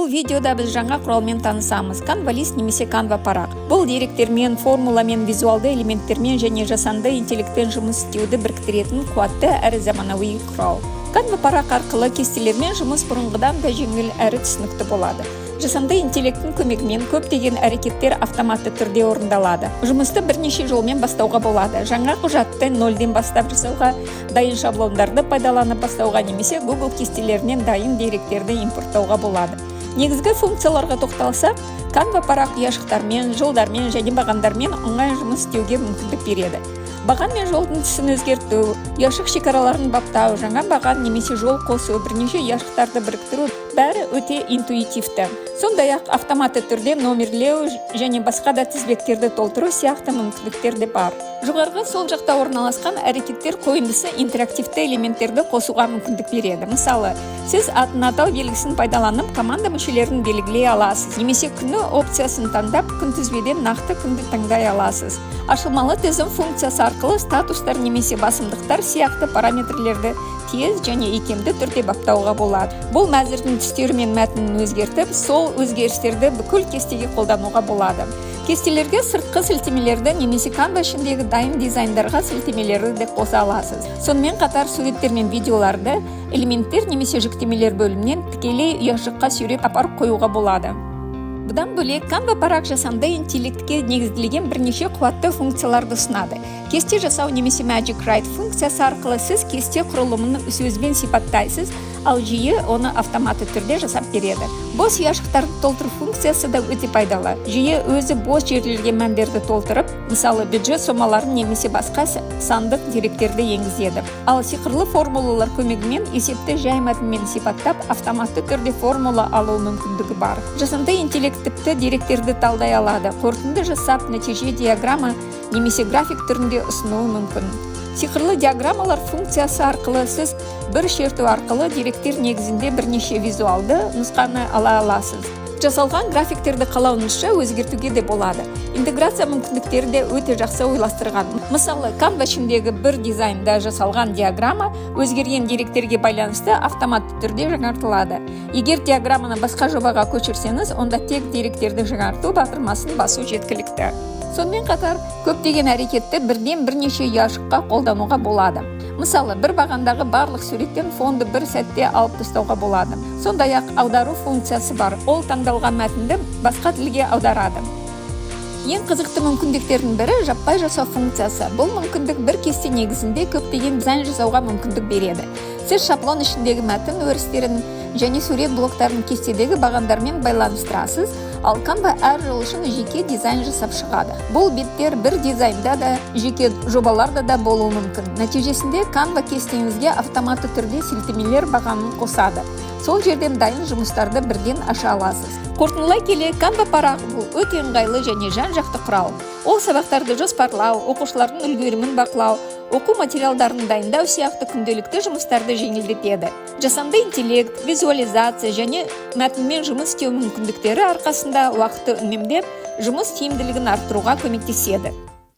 Бұл видеода біз жаңа құралмен танысамыз. Canva List немесе Canva парақ. Бұл деректермен, формуламен, визуалды элементтермен және жасанды интеллектпен жұмыс істеуді біріктіретін қуатты әрі заманауи құрал. Canva парақ арқылы кестелермен жұмыс бұрынғыдан да жеңіл әрі түсінікті болады. Жасанды интеллекттің көмегімен көптеген әрекеттер автоматты түрде орындалады. Жұмысты бірнеше жолмен бастауға болады. Жаңа құжатты нөлден бастап жасауға, дайын шаблондарды пайдаланып бастауға немесе Google кестелерінен дайын деректерді импорттауға болады. Негізгі функцияларға тоқталсақ, Canva парақ ұяшықтармен, жолдармен және бағандармен оңай жұмыс істеуге мүмкіндік береді. Баған мен жолдың түсін өзгерту, ұяшық шекараларын баптау, жаңа баған немесе жол қосу, бірнеше ұяшықтарды біріктіру бәрі өте интуитивті. Сондай-ақ автоматты түрде номерлеу және басқа да тізбектерді толтыру сияқты мүмкіндіктер де бар. Жоғарғы сол жақта орналасқан әрекеттер қойындысы интерактивті элементтерді қосуға мүмкіндік береді. Мысалы, сіз атын атау белгісін пайдаланып команда мүшелерін белгілей аласыз, немесе күні опциясын таңдап күнтізбеден нақты күнді таңдай аласыз. Ашылмалы тізім функциясы арқылы статустар немесе басымдықтар сияқты параметрлерді тез және икемді түрде баптауға болады. Бұл мәзірдің түстері мен мәтінін өзгертіп, сол өзгерістерді бүкіл кестеге қолдануға болады. Кестелерге сыртқы сілтемелерді немесе Canva ішіндегі дайын дизайндарға сілтемелерді де қоса аласыз. Сонымен қатар суреттер мен видеоларды элементтер немесе жүктемелер бөлімінен тікелей ұяшыққа сүйреп апарып қоюға болады. Бұдан бөлек Canva парақ жасанды интеллектке негізделген бірнеше қуатты функцияларды ұсынады. Кесте жасау немесе Magic Write функциясы арқылы сіз кесте құрылымын сөзбен сипаттайсыз, ал жүйе оны автоматты түрде жасап береді. Бос ұяшықтарды толтыру функциясы да өте пайдалы. Жүйе өзі бос жерлерге мәндерді толтырып, мысалы бюджет сомаларын немесе басқа сандық деректерді енгізеді. Ал сиқырлы формулалар көмегімен есепті жай мәтінмен сипаттап, автоматты түрде формула алу мүмкіндігі бар. Жасанды интеллект тіпті деректерді талдай алады, қорытынды жасап, нәтиже диаграмма немесе график түрінде ұсынуы мүмкін. Сиқырлы диаграммалар функциясы арқылы сіз бір шерту арқылы деректер негізінде бірнеше визуалды нұсқаны ала аласыз. Жасалған графиктерді қалауыңызша өзгертуге де болады. Интеграция мүмкіндіктері де өте жақсы ойластырған. Мысалы, Canva ішіндегі бір дизайнда жасалған диаграмма өзгерген деректерге байланысты автоматты түрде жаңартылады. Егер диаграмманы басқа жобаға көшірсеңіз, онда тек деректерді жаңарту батырмасын басу жеткілікті. Сонымен қатар, көптеген әрекетті бірден бірнеше ұяшыққа қолдануға болады. Мысалы, бір бағандағы барлық суреттен фонды бір сәтте алып тастауға болады. Сондай-ақ аудару функциясы бар. Ол таңдалған мәтінді басқа тілге аударады. Ең қызықты мүмкіндіктердің бірі жаппай жасау функциясы. Бұл мүмкіндік бір кесте негізінде көптеген дизайн жасауға мүмкіндік береді. Сіз шаблон ішіндегі мәтін өрістерін және сурет блоктарын кестедегі бағандармен байланыстырасыз, ал Canva әр жол үшін жеке дизайн жасап шығады. Бұл беттер бір дизайнда да, жеке жобаларда да болуы мүмкін. Нәтижесінде Canva кестеңізге автоматты түрде сілтемелер бағанын қосады. Сол жерден дайын жұмыстарды бірден аша аласыз. Қорытындылай келе, Canva парақ бұл өте ыңғайлы және жан-жақты құрал. Ол сабақтарды жоспарлау, оқушылардың үлгерімін бақылау, оқу материалдарын дайындау сияқты күнделікті жұмыстарды жеңілдетеді. Жасанды интеллект, визуализация және мәтінмен жұмыс істеу мүмкіндіктері арқасында уақытты үнемдеп, жұмыс тиімділігін арттыруға көмектеседі.